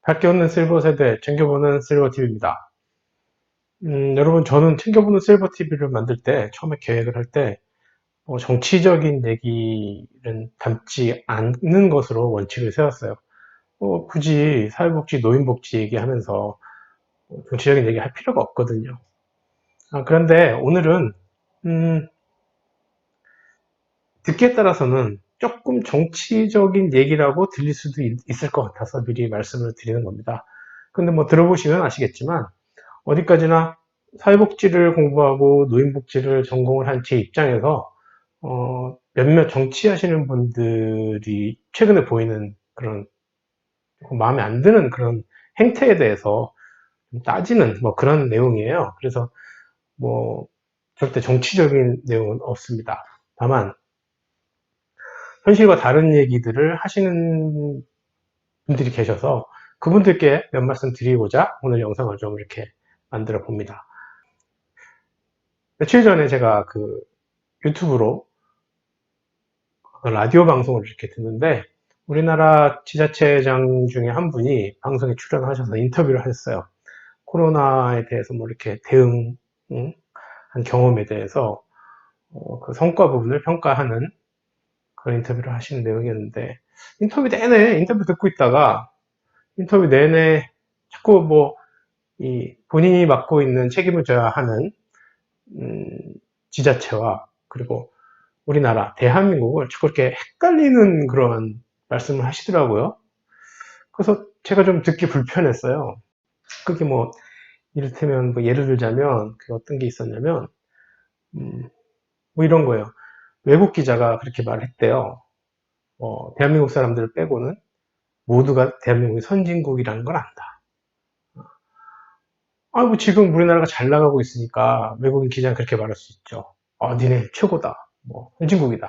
밝게 웃는 실버 세대, 챙겨보는 실버 TV입니다. 여러분, 저는 챙겨보는 실버 TV를 만들 때, 처음에 계획을 할 때, 정치적인 얘기는 담지 않는 것으로 원칙을 세웠어요. 굳이 사회복지, 노인복지 얘기하면서 정치적인 얘기 할 필요가 없거든요. 그런데 오늘은, 음, 듣기에 따라서는 조금 정치적인 얘기라고 들릴 수도 있을 것 같아서 미리 말씀을 드리는 겁니다. 근데 뭐 들어보시면 아시겠지만, 어디까지나 사회복지를 공부하고 노인복지를 전공을 한 제 입장에서 몇몇 정치하시는 분들이 최근에 보이는 그런 마음에 안 드는 그런 행태에 대해서 따지는 뭐 그런 내용이에요. 그래서 뭐 절대 정치적인 내용은 없습니다. 다만 현실과 다른 얘기들을 하시는 분들이 계셔서 그분들께 몇 말씀 드리고자 오늘 영상을 좀 이렇게 만들어 봅니다. 며칠 전에 제가 그 유튜브로 라디오 방송을 이렇게 듣는데 우리나라 지자체장 중에 한 분이 방송에 출연하셔서 인터뷰를 하셨어요. 코로나에 대해서 뭐 이렇게 대응한 경험에 대해서 그 성과 부분을 평가하는 그런 인터뷰를 하시는 내용이었는데 인터뷰 듣고 있다가 인터뷰 내내 자꾸 뭐 이 본인이 맡고 있는 책임을 져야 하는 지자체와 그리고 우리나라, 대한민국을 자꾸 이렇게 헷갈리는 그런 말씀을 하시더라고요. 그래서 제가 좀 듣기 불편했어요. 그게 뭐, 이를테면, 뭐 예를 들자면, 그 어떤 게 있었냐면, 뭐 이런 거예요. 외국 기자가 그렇게 말을 했대요. 대한민국 사람들을 빼고는 모두가 대한민국이 선진국이라는 걸 안다. 뭐 지금 우리나라가 잘 나가고 있으니까 외국인 기자는 그렇게 말할 수 있죠. 니네 최고다. 뭐, 선진국이다.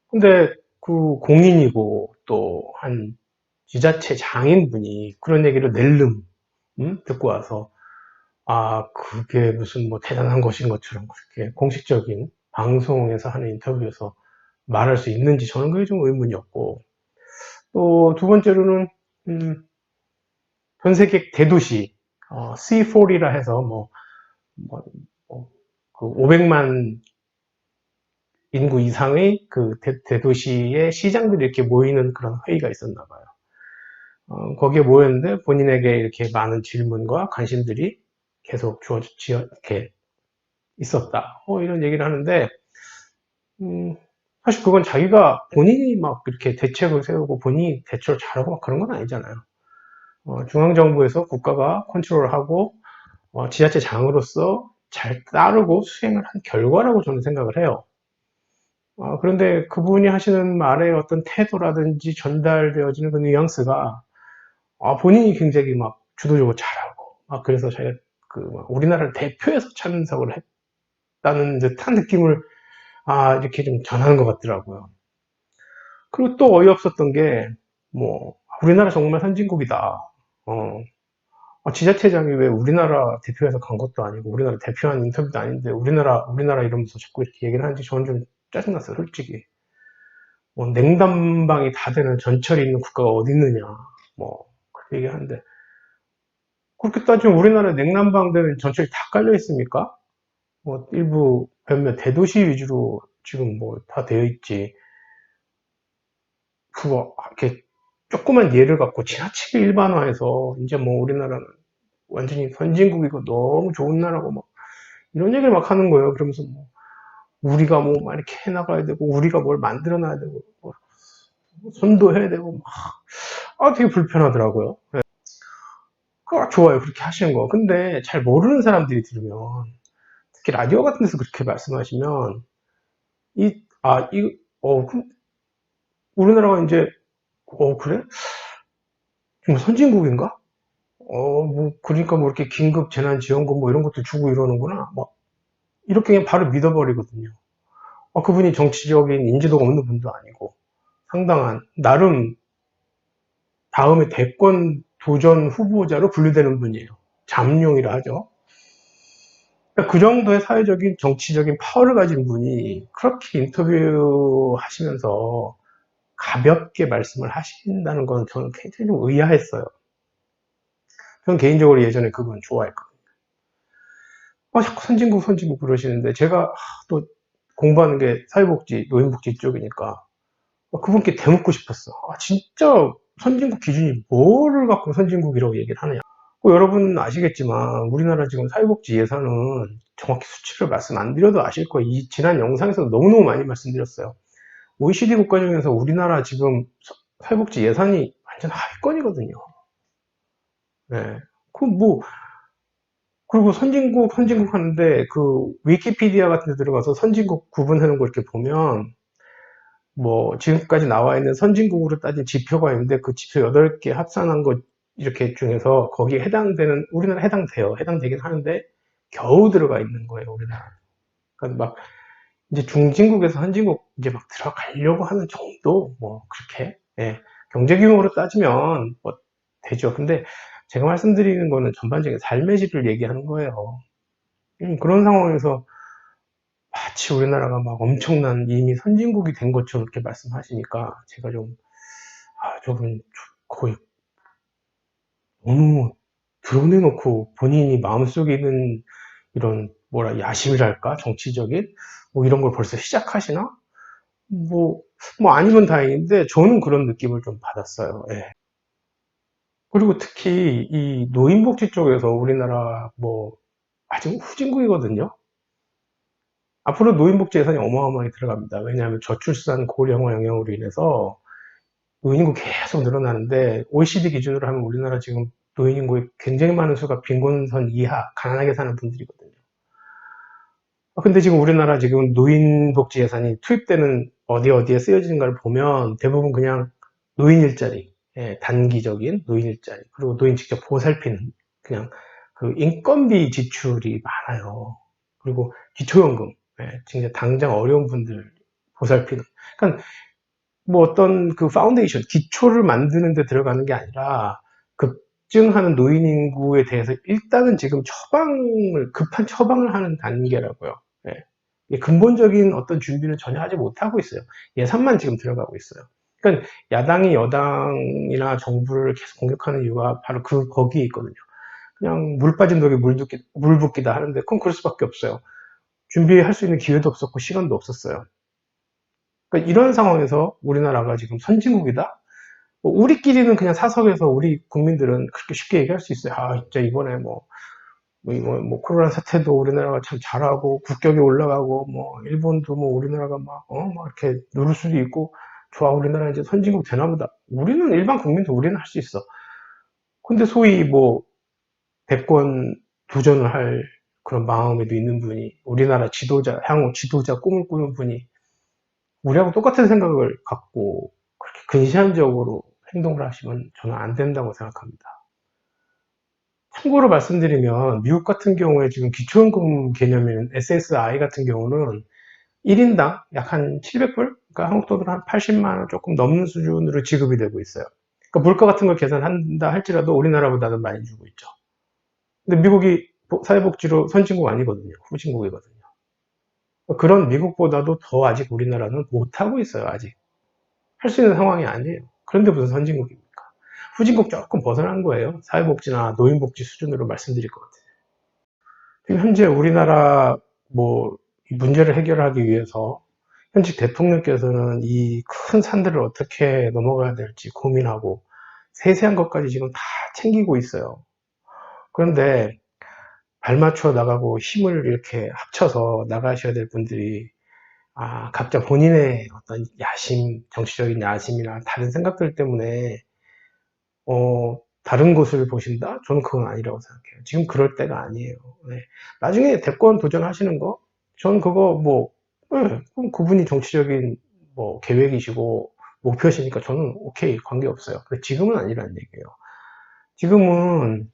근데 그 공인이고 또 한 지자체 장인분이 그런 얘기를 낼름 듣고 와서 그게 무슨 뭐 대단한 것인 것처럼 그렇게 공식적인 방송에서 하는 인터뷰에서 말할 수 있는지 저는 그게 좀 의문이었고 또 두 번째로는 전 세계 대도시 C4이라 해서 뭐, 그 500만 인구 이상의 그 대도시의 시장들이 이렇게 모이는 그런 회의가 있었나 봐요. 거기에 모였는데 본인에게 이렇게 많은 질문과 관심들이 계속 이렇게 있었다. 이런 얘기를 하는데, 사실 그건 자기가 본인이 막 이렇게 대책을 세우고 본인이 대처를 잘하고 막 그런 건 아니잖아요. 중앙정부에서 국가가 컨트롤하고, 지자체장으로서 잘 따르고 수행을 한 결과라고 저는 생각을 해요. 그런데 그분이 하시는 말의 어떤 태도라든지 전달되어지는 그 뉘앙스가 본인이 굉장히 막 주도적으로 잘하고 그래서 자기가 우리나라를 대표해서 참석을 했다는 듯한 느낌을 이렇게 좀 전하는 것 같더라고요. 그리고 또 어이없었던 게 뭐 우리나라 정말 선진국이다. 지자체장이 왜 우리나라 대표해서 간 것도 아니고 우리나라 대표한 인터뷰도 아닌데 우리나라 이러면서 자꾸 이렇게 얘기를 하는지 저는 좀 짜증났어요, 솔직히. 냉담방이 다 되는 전철이 있는 국가가 어디 있느냐, 뭐 그렇게 얘기하는데 그렇게 따지면 우리나라 냉난방되는 전철이 다 깔려 있습니까? 뭐 일부 몇몇 대도시 위주로 지금 뭐 다 되어 있지. 그거 이렇게 조그만 예를 갖고 지나치게 일반화해서 이제 뭐 우리나라는 완전히 선진국이고 너무 좋은 나라고 막 이런 얘기를 막 하는 거예요. 그러면서 뭐 우리가 뭐 막 이렇게 해나가야 되고 우리가 뭘 만들어 놔야 되고 뭐 선도해야 되고 되게 불편하더라고요. 좋아요, 그렇게 하시는 거. 근데 잘 모르는 사람들이 들으면 특히 라디오 같은 데서 그렇게 말씀하시면 이, 아, 이, 우리나라가 이제, 그래? 뭐 선진국인가? 뭐, 그러니까 뭐 이렇게 긴급 재난지원금 뭐 이런 것도 주고 이러는구나. 뭐, 이렇게 그냥 바로 믿어버리거든요. 그분이 정치적인 인지도가 없는 분도 아니고, 상당한, 나름, 다음에 대권 도전 후보자로 분류되는 분이에요. 잠룡이라 하죠. 그러니까 그 정도의 사회적인, 정치적인 파워를 가진 분이 그렇게 인터뷰 하시면서 가볍게 말씀을 하신다는 건 저는 굉장히 좀 의아했어요. 전 개인적으로 예전에 그분 좋아했거든요. 자꾸 선진국 그러시는데 제가 또 공부하는 게 사회복지, 노인복지 쪽이니까 그분께 대묻고 싶었어. 진짜 선진국 기준이 뭐를 갖고 선진국이라고 얘기를 하느냐. 여러분 아시겠지만 우리나라 지금 사회복지 예산은 정확히 수치를 말씀 안 드려도 아실 거예요. 이 지난 영상에서 너무너무 많이 말씀드렸어요. OECD 국가 중에서 우리나라 지금 사회복지 예산이 완전 하위권이거든요. 네. 그리고 선진국 하는데 그 위키피디아 같은 데 들어가서 선진국 구분하는 거 이렇게 보면 지금까지 나와 있는 선진국으로 따진 지표가 있는데 그 지표 8개 합산한 거 이렇게 중에서 거기에 해당되는, 우리나라 해당되긴 하는데 겨우 들어가 있는 거예요, 우리나라. 그러니까 막 이제 중진국에서 선진국 이제 막 들어가려고 하는 정도, 그렇게, 예, 경제 규모로 따지면 되죠. 근데 제가 말씀드리는 거는 전반적인 삶의 질을 얘기하는 거예요. 그런 상황에서 마치 우리나라가 막 엄청난 이미 선진국이 된 것처럼 이렇게 말씀하시니까 제가 조금 거의 너무 드러내놓고 본인이 마음속에 있는 이런 야심이랄까 정치적인 이런 걸 벌써 시작하시나? 아니면 다행인데 저는 그런 느낌을 좀 받았어요. 예. 그리고 특히 이 노인복지 쪽에서 우리나라 아직 후진국이거든요. 앞으로 노인복지 예산이 어마어마하게 들어갑니다. 왜냐하면 저출산 고령화 영향으로 인해서 노인인구 계속 늘어나는데 OECD 기준으로 하면 우리나라 지금 노인인구의 굉장히 많은 수가 빈곤선 이하, 가난하게 사는 분들이거든요. 근데 지금 우리나라 지금 노인복지 예산이 투입되는 어디에 쓰여지는가를 보면 대부분 그냥 노인 일자리, 단기적인 노인 일자리, 그리고 노인 직접 보살피는 그냥 그 인건비 지출이 많아요. 그리고 기초연금, 진짜 당장 어려운 분들 보살피는. 그러니까 어떤 그 파운데이션, 기초를 만드는 데 들어가는 게 아니라 급증하는 노인 인구에 대해서 일단은 지금 급한 처방을 하는 단계라고요. 근본적인 어떤 준비는 전혀 하지 못하고 있어요. 예산만 지금 들어가고 있어요. 그러니까 야당이 여당이나 정부를 계속 공격하는 이유가 바로 거기에 있거든요. 그냥 물 빠진 독에 물 붓기다 하는데 그건 그럴 수밖에 없어요. 준비할 수 있는 기회도 없었고 시간도 없었어요. 그러니까 이런 상황에서 우리나라가 지금 선진국이다? 우리끼리는 그냥 사석에서 우리 국민들은 그렇게 쉽게 얘기할 수 있어요. 진짜 이번에 코로나 사태도 우리나라가 참 잘하고, 국격이 올라가고, 일본도 우리나라가 막 이렇게 누를 수도 있고, 좋아, 우리나라 이제 선진국 되나 보다. 우리는, 일반 국민도 우리는 할 수 있어. 근데 소위 대권 도전을 할 그런 마음에도 있는 분이, 우리나라 향후 지도자 꿈을 꾸는 분이 우리하고 똑같은 생각을 갖고 그렇게 근시안적으로 행동을 하시면 저는 안 된다고 생각합니다. 참고로 말씀드리면 미국 같은 경우에 지금 기초연금 개념인 SSI 같은 경우는 1인당 약 한 700불? 그러니까 한국 돈으로 한 80만 원 조금 넘는 수준으로 지급이 되고 있어요. 그러니까 물가 같은 걸 계산한다 할지라도 우리나라보다는 많이 주고 있죠. 근데 미국이 사회복지로 선진국 아니거든요. 후진국이거든요. 그런 미국보다도 더 아직 우리나라는 못하고 있어요. 아직. 할 수 있는 상황이 아니에요. 그런데 무슨 선진국입니까? 후진국 조금 벗어난 거예요. 사회복지나 노인복지 수준으로 말씀드릴 것 같아요. 지금 현재 우리나라 문제를 해결하기 위해서 현직 대통령께서는 이 큰 산들을 어떻게 넘어가야 될지 고민하고 세세한 것까지 지금 다 챙기고 있어요. 그런데 발맞춰 나가고 힘을 이렇게 합쳐서 나가셔야 될 분들이 각자 본인의 어떤 정치적인 야심이나 다른 생각들 때문에 다른 곳을 보신다? 저는 그건 아니라고 생각해요. 지금 그럴 때가 아니에요. 네. 나중에 대권 도전하시는 거, 저는 그거 그럼 그분이 정치적인 계획이시고 목표시니까 저는 오케이, 관계없어요. 근데 지금은 아니라는 얘기예요. 지금은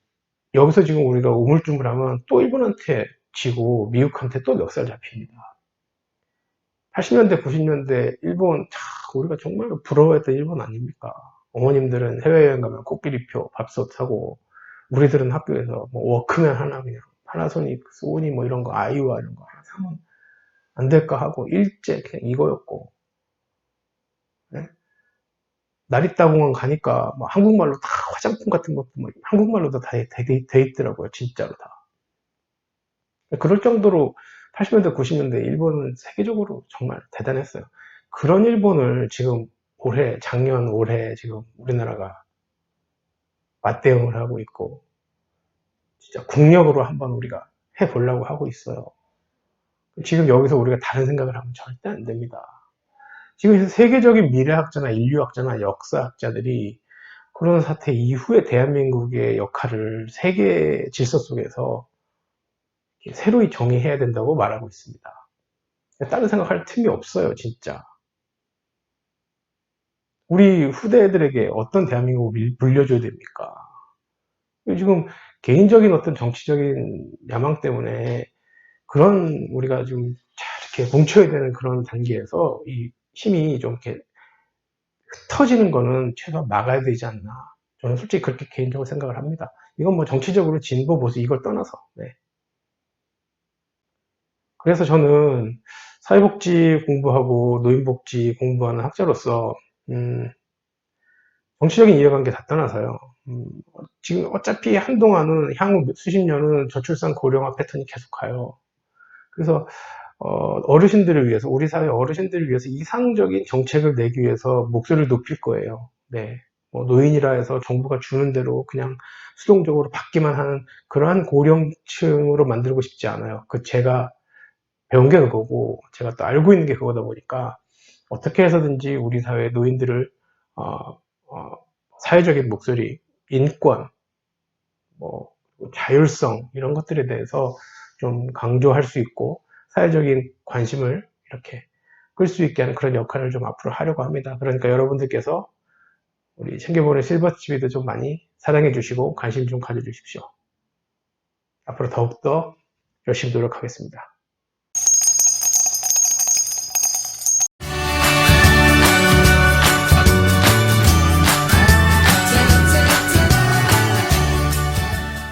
여기서 지금 우리가 우물쭈물하면 또 일본한테 지고 미국한테 또 멱살 잡힙니다. 80년대, 90년대 일본, 우리가 정말 부러워했던 일본 아닙니까? 어머님들은 해외여행 가면 코끼리표, 밥솥 사고, 우리들은 학교에서 워크맨 하나 그냥, 파나소닉, 소니 이런 거, 아이와 이런 거 하나 사면 안 될까 하고, 일제 그냥 이거였고, 네? 나리타 공항 가니까 한국말로 다 화장품 같은 것도 뭐 한국말로도 다 돼 있더라고요. 진짜로 다. 그럴 정도로 80년대, 90년대 일본은 세계적으로 정말 대단했어요. 그런 일본을 지금 작년, 올해 지금 우리나라가 맞대응을 하고 있고, 진짜 국력으로 한번 우리가 해보려고 하고 있어요. 지금 여기서 우리가 다른 생각을 하면 절대 안 됩니다. 지금 세계적인 미래학자나 인류학자나 역사학자들이 그런 사태 이후에 대한민국의 역할을 세계 질서 속에서 새로이 정의해야 된다고 말하고 있습니다. 다른 생각할 틈이 없어요, 진짜. 우리 후대들에게 어떤 대한민국을 물려줘야 됩니까? 지금 개인적인 어떤 정치적인 야망 때문에 그런 우리가 좀 잘 이렇게 뭉쳐야 되는 그런 단계에서 이 힘이 좀 이렇게 흩어지는 거는 최소한 막아야 되지 않나. 저는 솔직히 그렇게 개인적으로 생각을 합니다. 이건 뭐 정치적으로 진보, 보수 이걸 떠나서. 네. 그래서 저는 사회복지 공부하고 노인복지 공부하는 학자로서 정치적인 이해관계 다 떠나서요. 지금 어차피 한동안은 향후 수십 년은 저출산 고령화 패턴이 계속 가요. 그래서 어르신들을 위해서 우리 사회 어르신들을 위해서 이상적인 정책을 내기 위해서 목소리를 높일 거예요. 네. 뭐 노인이라 해서 정부가 주는 대로 그냥 수동적으로 받기만 하는 그러한 고령층으로 만들고 싶지 않아요. 제가 배운 게 그거고 제가 또 알고 있는 게 그거다 보니까 어떻게 해서든지 우리 사회 노인들을 어, 사회적인 목소리, 인권, 뭐 자율성 이런 것들에 대해서 좀 강조할 수 있고 사회적인 관심을 이렇게 끌 수 있게 하는 그런 역할을 좀 앞으로 하려고 합니다. 그러니까 여러분들께서 우리 챙겨보는 실버TV도 좀 많이 사랑해 주시고 관심 좀 가져주십시오. 앞으로 더욱더 열심히 노력하겠습니다.